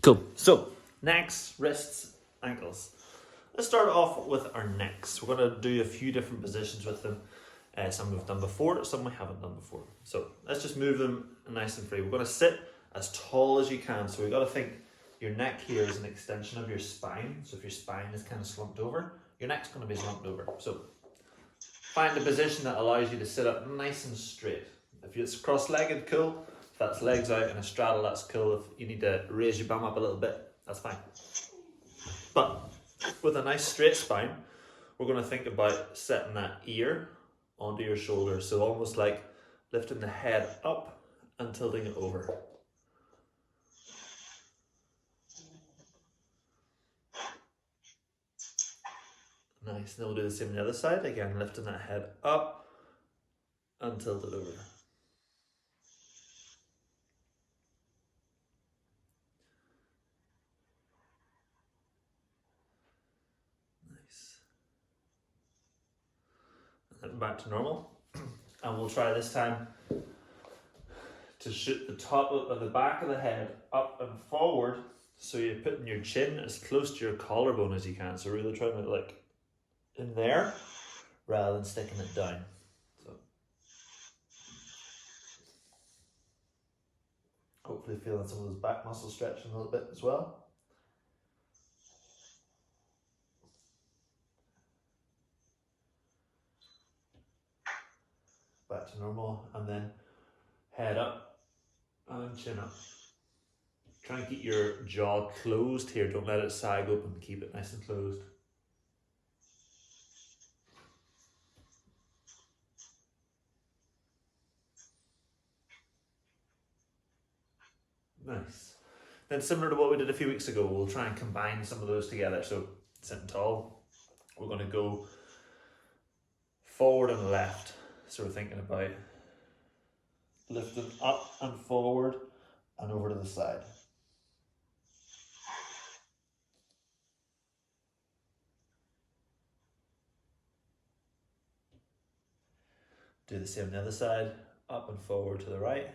Cool. So, necks, wrists, ankles. Let's start off with our necks. We're going to do a few different positions with them. Some we've done before, some we haven't done before. So let's just move them nice and free. We're going to sit as tall as you can. So we've got to think your neck here is an extension of your spine. So if your spine is kind of slumped over, your neck's going to be slumped over. So find a position that allows you to sit up nice and straight. If it's cross-legged, cool. If that's legs out in a straddle, that's cool. If you need to raise your bum up a little bit, that's fine. But with a nice straight spine, we're going to think about setting that ear onto your shoulder. So almost like lifting the head up and tilting it over. Nice. Then we'll do the same on the other side. Again, lifting that head up and tilt it over. Nice. And then back to normal. And we'll try this time to shoot the top of the back of the head up and forward. So you're putting your chin as close to your collarbone as you can. So really trying to like in there rather than sticking it down. So hopefully feeling some of those back muscles stretching a little bit as well. Back to normal, and then head up and chin up. Try and keep your jaw closed here. Don't let it sag open. Keep it nice and closed. Nice. Then similar to what we did a few weeks ago, we'll try and combine some of those together. So sitting tall, we're going to go forward and left. So we're thinking about lifting up and forward and over to the side. Do the same on the other side, up and forward to the right.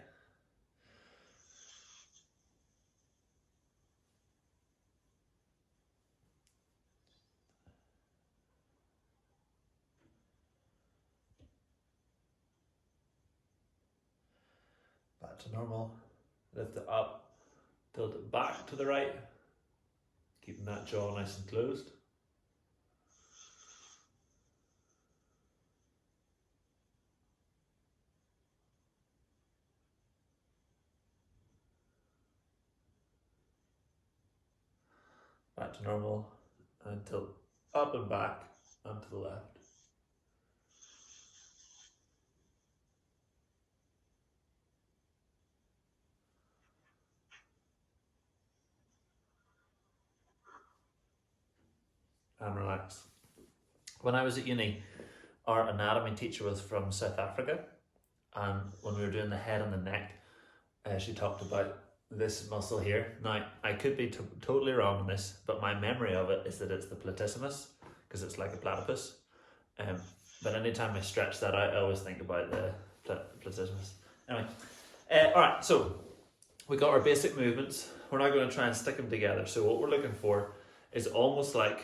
Back to normal. Lift it up, tilt it back to the right, keeping that jaw nice and closed. Back to normal, and tilt up and back and to the left. And relax. When I was at uni, our anatomy teacher was from South Africa, and when we were doing the head and the neck, she talked about this muscle here. Now, I could be totally wrong on this, but my memory of it is that it's the platissimus, because it's like a platypus. But anytime I stretch that out, I always think about the platissimus. Anyway, all right, so we got our basic movements. We're now going to try and stick them together. So what we're looking for is almost like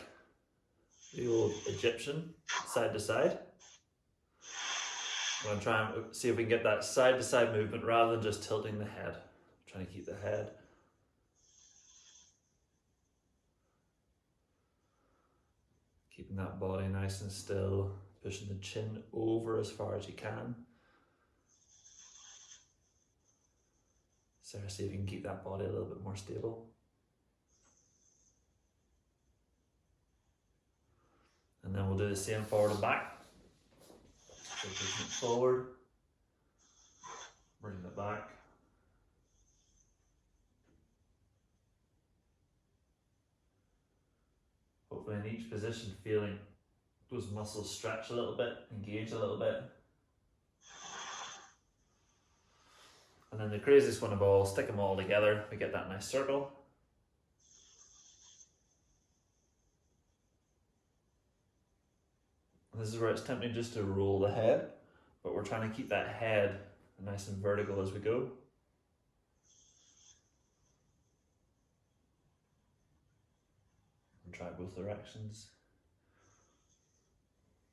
the old Egyptian, side to side. We're going to try and see if we can get that side to side movement rather than just tilting the head. Trying to keep the head. Keeping that body nice and still, pushing the chin over as far as you can. Sarah, see if you can keep that body a little bit more stable. And then we'll do the same forward and back. So pushing it forward, bringing it back. Hopefully in each position feeling those muscles stretch a little bit, engage a little bit. And then the craziest one of all, stick them all together, we get that nice circle. And this is where it's tempting just to roll the head, but we're trying to keep that head nice and vertical as we go. and try both directions.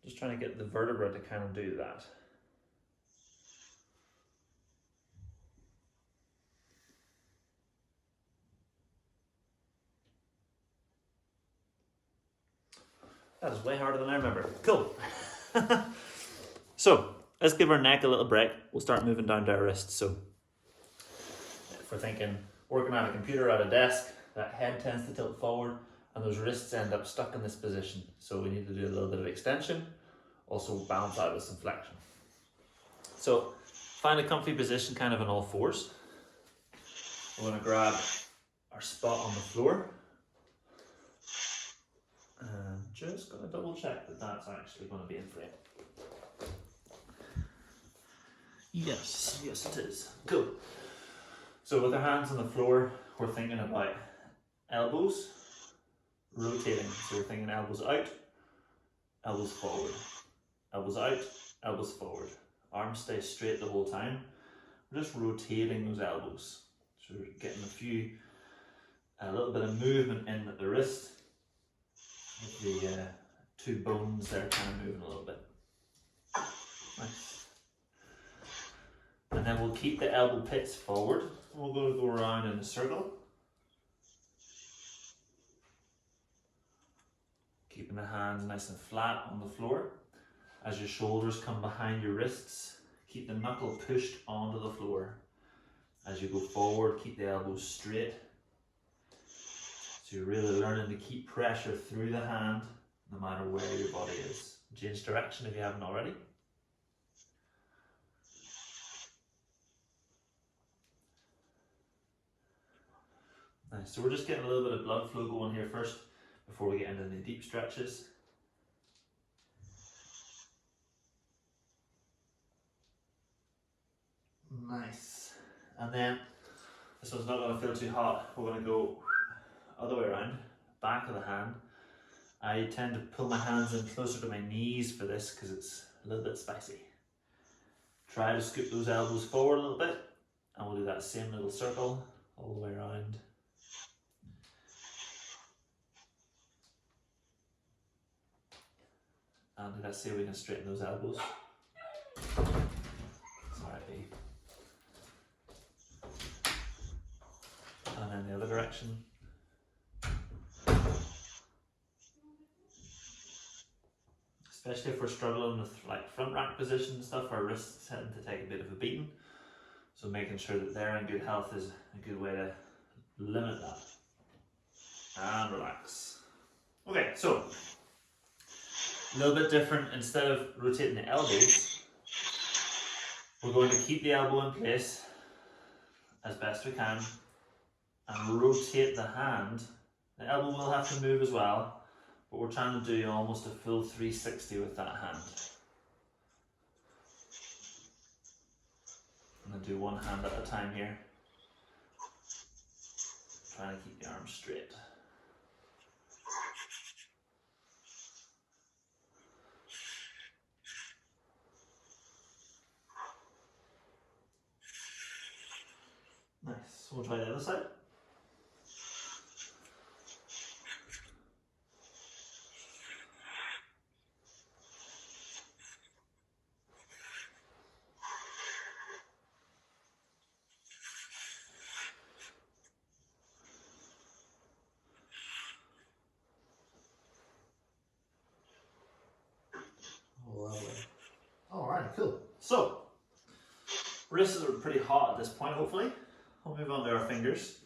Just trying to get the vertebra to kind of do that. That is way harder than I remember. Cool. So, let's give our neck a little break. We'll start moving down to our wrists. So, if we're thinking working at a computer at a desk, that head tends to tilt forward and those wrists end up stuck in this position. So we need to do a little bit of extension, also balance out with some flexion. So, find a comfy position kind of on all fours. We're going to grab our spot on the floor. And just going to double check that that's actually going to be in frame. Yes, yes it is. Cool. So with our hands on the floor, we're thinking about elbows rotating. So we're thinking elbows out, elbows forward, elbows out, elbows forward. Arms stay straight the whole time. We're just rotating those elbows. So we're getting a little bit of movement in at the wrist. With the two bones there kind of moving a little bit. Nice. And then we'll keep the elbow pits forward. We'll go around in a circle. Keeping the hands nice and flat on the floor. As your shoulders come behind your wrists, keep the knuckle pushed onto the floor. As you go forward, keep the elbows straight. So you're really learning to keep pressure through the hand, no matter where your body is. Change direction if you haven't already. Nice, so we're just getting a little bit of blood flow going here first, before we get into any deep stretches. Nice. And then, this one's not going to feel too hot. We're going to go other way around, back of the hand. I tend to pull my hands in closer to my knees for this because it's a little bit spicy. Try to scoop those elbows forward a little bit, and we'll do that same little circle all the way around. And let's see if we can straighten those elbows. Sorry. And then the other direction. Especially if we're struggling with like front rack position and stuff, our wrists tend to take a bit of a beating. So making sure that they're in good health is a good way to limit that. And relax. Okay, so a little bit different. Instead of rotating the elbows, we're going to keep the elbow in place as best we can and rotate the hand. The elbow will have to move as well, but we're trying to do almost a full 360 with that hand. I'm going to do one hand at a time here. Trying to keep the arms straight. Nice. We'll try the other side. Lovely. Alright, cool. So, wrists are pretty hot at this point, hopefully. We'll move on to our fingers.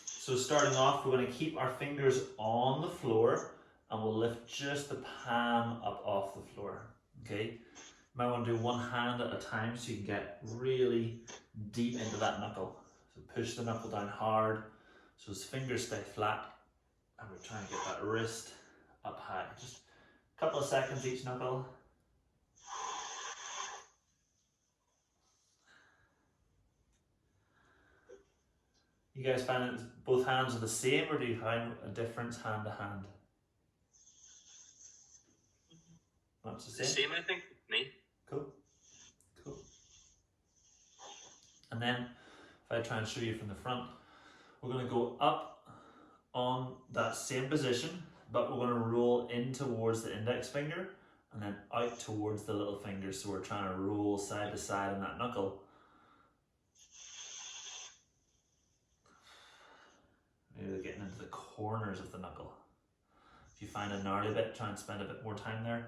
So starting off, we're going to keep our fingers on the floor and we'll lift just the palm up off the floor. Okay? You might want to do one hand at a time so you can get really deep into that knuckle. So push the knuckle down hard so his fingers stay flat, and we're trying to get that wrist up high. Just a couple of seconds each knuckle. You guys find that both hands are the same, or do you find a difference hand to hand? That's the same? Same, I think. Me. Cool. Cool. And then, if I try and show you from the front, we're going to go up on that same position, but we're going to roll in towards the index finger and then out towards the little finger. So we're trying to roll side to side on that knuckle. Maybe we're getting into the corners of the knuckle. If you find a gnarly bit, try and spend a bit more time there.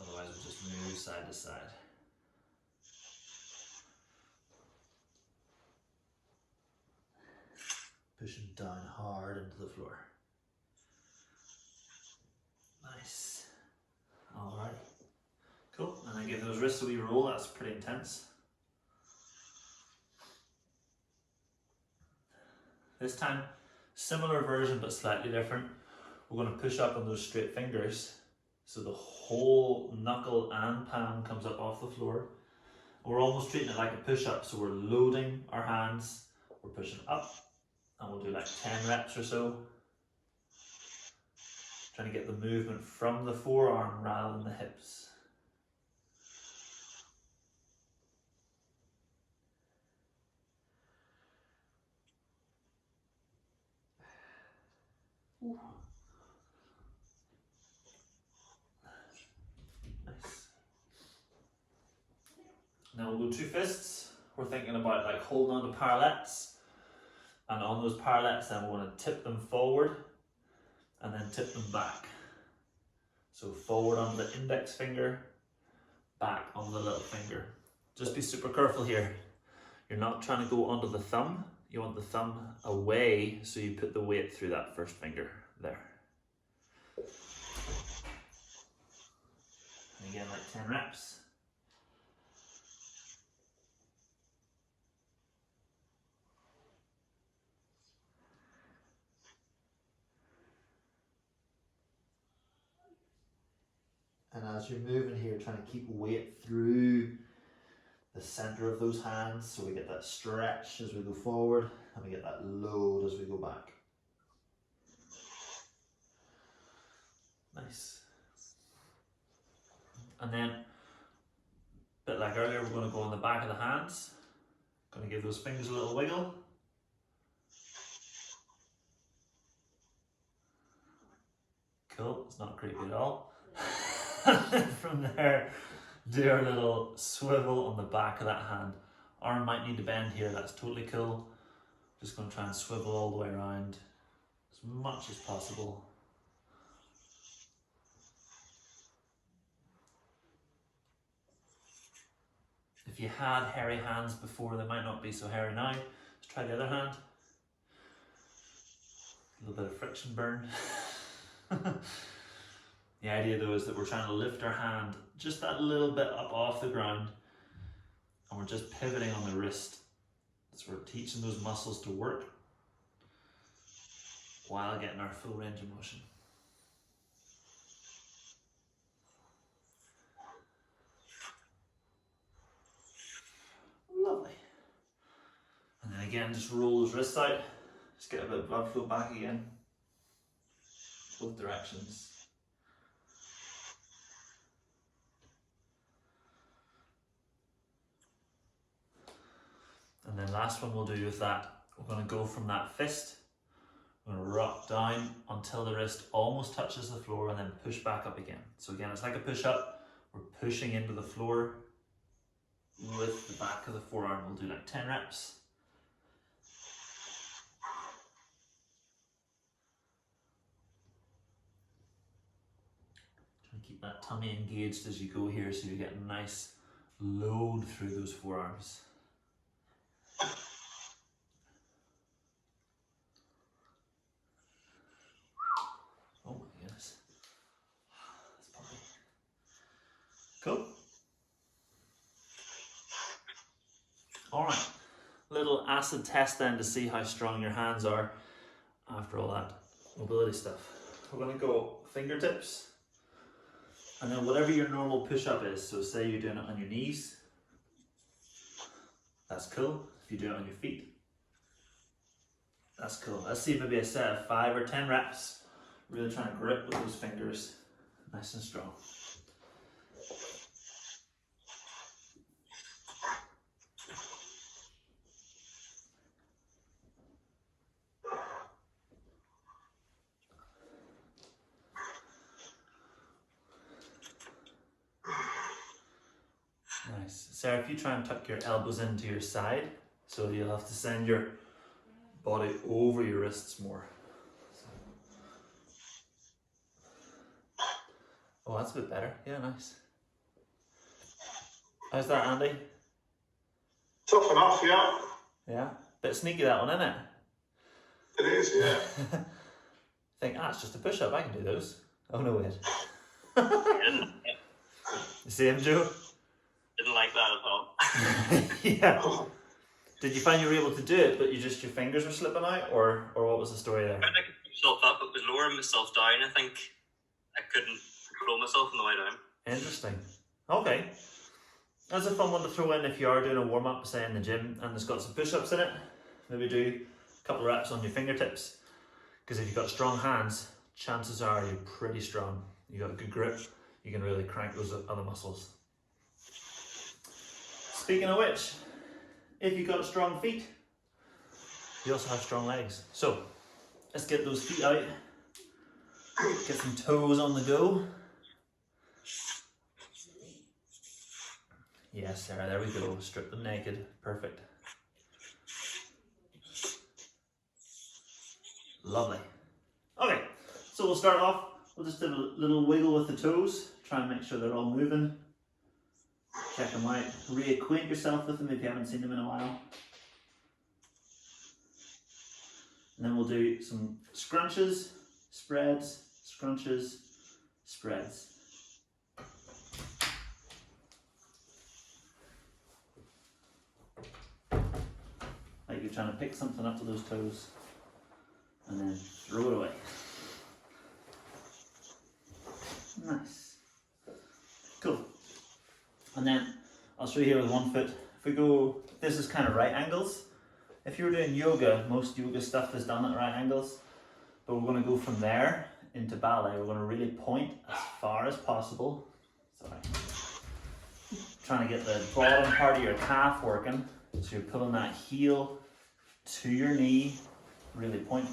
Otherwise we'll just move side to side. Pushing down hard into the floor. Nice. Alright. Cool. And then give those wrists a wee roll. That's pretty intense. This time, similar version but slightly different. We're going to push up on those straight fingers so the whole knuckle and palm comes up off the floor. We're almost treating it like a push-up, so we're loading our hands, we're pushing up, and we'll do like 10 reps or so. Trying to get the movement from the forearm rather than the hips. Ooh. Nice. Now we'll do two fists. We're thinking about like holding on to parallettes, and on those parallettes then we want to tip them forward and then tip them back. So forward on the index finger, back on the little finger. Just be super careful here. You're not trying to go onto the thumb. You want the thumb away, so you put the weight through that first finger there. And again, like 10 reps. And as you're moving here, trying to keep weight through the center of those hands, so we get that stretch as we go forward, and we get that load as we go back. Nice. And then, a bit like earlier, we're going to go on the back of the hands. Going to give those fingers a little wiggle. Cool, it's not creepy at all. From there, do our little swivel on the back of that hand. Arm might need to bend here, that's totally cool. Just going to try and swivel all the way around as much as possible. If you had hairy hands before, they might not be so hairy now. Let's try the other hand. A little bit of friction burn. The idea though is that we're trying to lift our hand just that little bit up off the ground, and we're just pivoting on the wrist. So we're teaching those muscles to work while getting our full range of motion. Lovely. And then again, just roll those wrists out. Just get a bit of blood flow back again. Both directions. And then last one we'll do with that, we're going to go from that fist, we're going to rock down until the wrist almost touches the floor and then push back up again. So again, it's like a push up, we're pushing into the floor with the back of the forearm. We'll do like 10 reps. Try and keep that tummy engaged as you go here so you get a nice load through those forearms. Oh my goodness. That's pumping. Cool. Alright, little acid test then to see how strong your hands are after all that mobility stuff. We're going to go fingertips, and then whatever your normal push-up is, so say you're doing it on your knees, that's cool. If you do it on your feet, that's cool. Let's see maybe a set of 5 or 10 reps, really trying to grip with those fingers, nice and strong. Sarah, if you try and tuck your elbows into your side, so you'll have to send your body over your wrists more. Oh, that's a bit better. Yeah, nice. How's that, Andy? Tough enough, yeah. Yeah? Bit sneaky, that one, isn't it? It is, yeah. Think, it's just a push-up, I can do those. Oh, no, wait. You see him, Joe? Didn't like that at all. Yeah. Did you find you were able to do it, but your fingers were slipping out, or what was the story there? I tried to keep myself up, but was lowering myself down. I think I couldn't control myself on the way down. Interesting. Okay. That's a fun one to throw in if you are doing a warm-up, say in the gym, and it's got some push-ups in it. Maybe do a couple of reps on your fingertips, because if you've got strong hands, chances are you're pretty strong. You got a good grip, you can really crank those other muscles. Speaking of which, if you've got strong feet, you also have strong legs. So let's get those feet out, get some toes on the go. Yes, Sarah, there we go. Strip them naked. Perfect. Lovely. Okay, so we'll start off. We'll just do a little wiggle with the toes. Try and make sure they're all moving. Check them out. Reacquaint yourself with them if you haven't seen them in a while. And then we'll do some scrunches, spreads, scrunches, spreads. Like you're trying to pick something up with those toes and then throw it away. Nice. Cool. And then I'll show you here with one foot. If we go, this is kind of right angles. If you were doing yoga, most yoga stuff is done at right angles. But we're going to go from there into ballet. We're going to really point as far as possible. Sorry. Trying to get the bottom part of your calf working. So you're pulling that heel to your knee. Really point,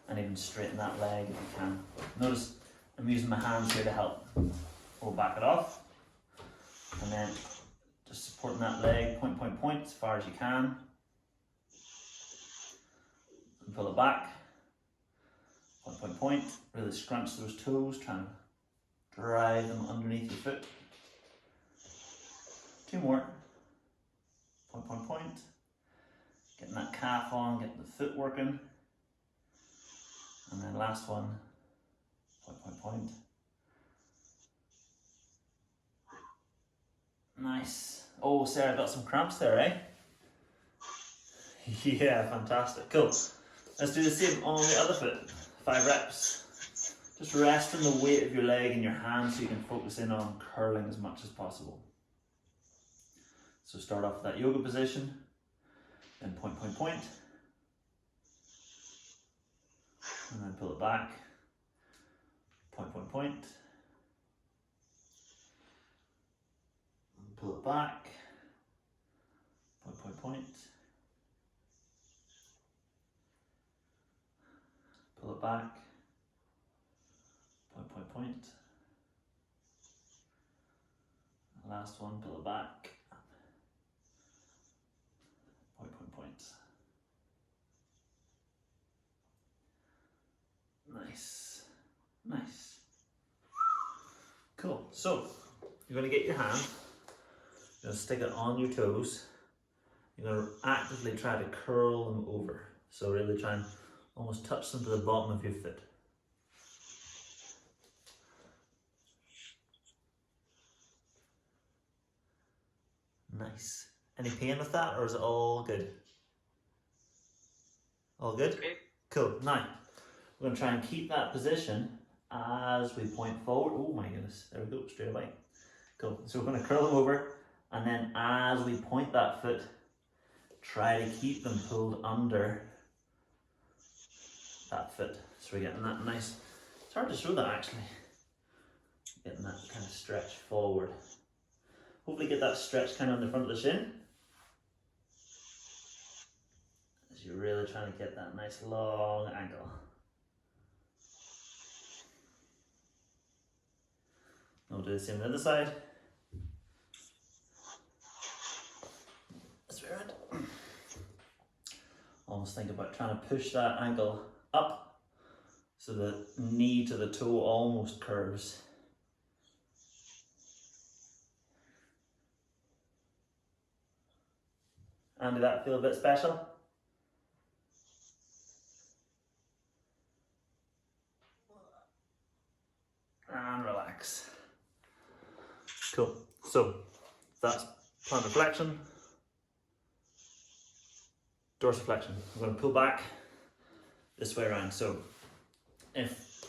and even straighten that leg if you can. Notice I'm using my hands here to help. We'll back it off. And then just supporting that leg, point as far as you can. And pull it back. Point. Really scrunch those toes, trying to drive them underneath your foot. Two more. Point. Getting that calf on, getting the foot working. And then last one. Point. Nice. Oh, Sarah, got some cramps there, eh? Yeah, fantastic. Cool. Let's do the same on the other foot. 5 reps. Just resting the weight of your leg in your hand so you can focus in on curling as much as possible. So start off with that yoga position, then point. And then pull it back. Point. And pull it back. Point. Pull it back. Point. Last one, pull it back. Point. Nice. Cool. So you're going to get your hand, you're going to stick it on your toes. You're going to actively try to curl them over. So really try and almost touch them to the bottom of your foot. Nice. Any pain with that, or is it all good? All good? Okay. Cool. Now, we're going to try and keep that position as we point forward. Oh my goodness. There we go. Straight away. Cool. So we're going to curl them over, and then as we point that foot, try to keep them pulled under that foot. So we're getting that nice. It's hard to show that actually. Getting that kind of stretch forward. Hopefully get that stretch kind of on the front of the shin. As you're really trying to get that nice long ankle. We'll do the same on the other side. almost think about trying to push that ankle up so the knee to the toe almost curves. And did that feel a bit special? And relax. Cool. So that's plantar flexion, dorsiflexion. I'm going to pull back this way around. So if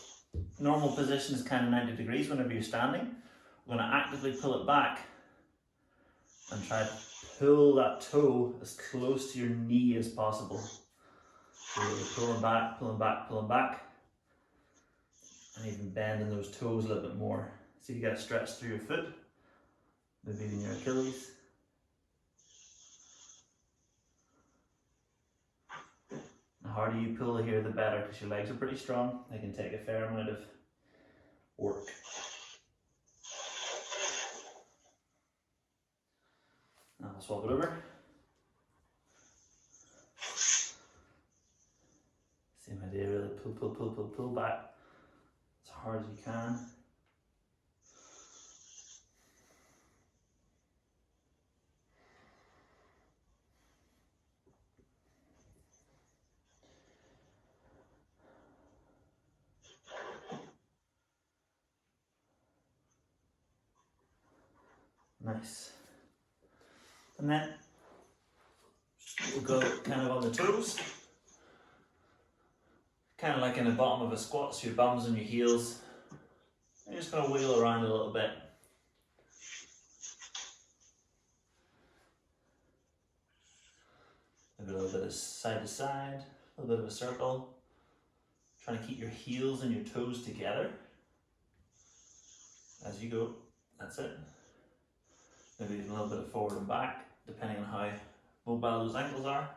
normal position is kind of 90 degrees whenever you're standing, I'm going to actively pull it back and try to pull that toe as close to your knee as possible. So you're pulling back, pulling back, pulling back, and even bending those toes a little bit more. So you get a stretch through your foot, maybe even your Achilles. The harder you pull here, the better, because your legs are pretty strong. They can take a fair amount of work. Now I'll swap it over. Same idea, really pull, pull, pull, pull, pull back as hard as you can. Nice. And then we'll go kind of on the toes. Kind of like in the bottom of a squat, so your bums and your heels. You're just going to wheel around a little bit. Maybe a little bit of side to side, a little bit of a circle. Trying to keep your heels and your toes together as you go. That's it. Maybe even a little bit of forward and back, depending on how mobile those ankles are.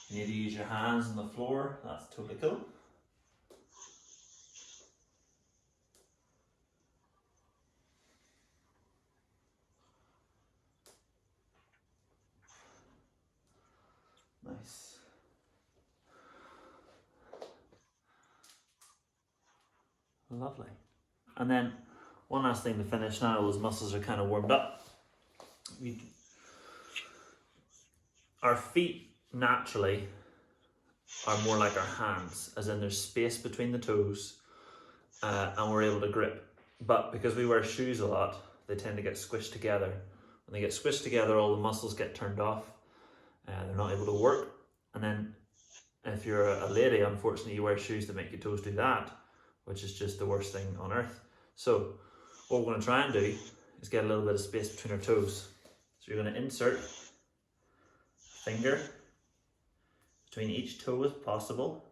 You need to use your hands on the floor, that's totally cool. Nice. Lovely. And then one last thing to finish now, those muscles are kind of warmed up. Our feet naturally are more like our hands, as in there's space between the toes and we're able to grip. But because we wear shoes a lot, they tend to get squished together. When they get squished together, all the muscles get turned off. They're not able to work. And then if you're a lady, unfortunately, you wear shoes that make your toes do that, which is just the worst thing on earth. So what we're going to try and do is get a little bit of space between our toes. So you're going to insert a finger between each toe if possible.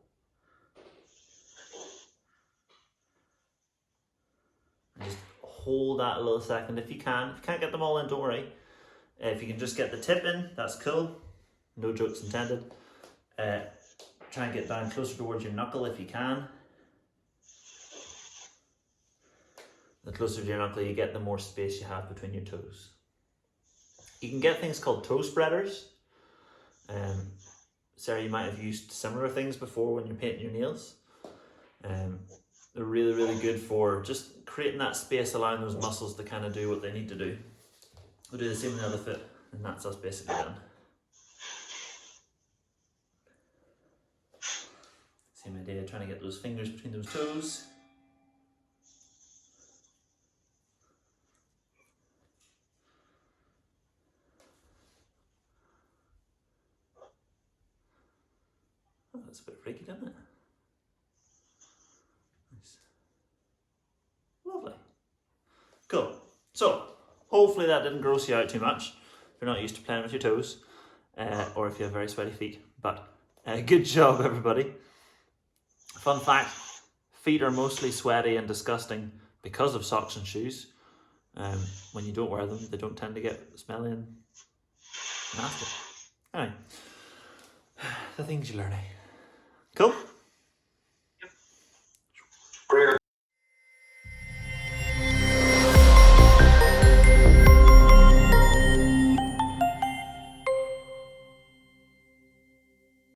And just hold that a little second if you can. If you can't get them all in, don't worry. If you can just get the tip in, that's cool. No jokes intended. Try and get down closer towards your knuckle if you can. The closer to your knuckle you get, the more space you have between your toes. You can get things called toe spreaders. Sarah, you might have used similar things before when you're painting your nails. They're really, really good for just creating that space, allowing those muscles to kind of do what they need to do. We'll do the same with the other foot, and that's us basically done. Same idea, trying to get those fingers between those toes. Oh, that's a bit freaky, doesn't it? Nice. Lovely. Cool. So, hopefully that didn't gross you out too much if you're not used to playing with your toes, or if you have very sweaty feet. But good job, everybody. Fun fact, feet are mostly sweaty and disgusting because of socks and shoes. When you don't wear them, they don't tend to get smelly and nasty. Anyway, the things you learn, eh? Cool.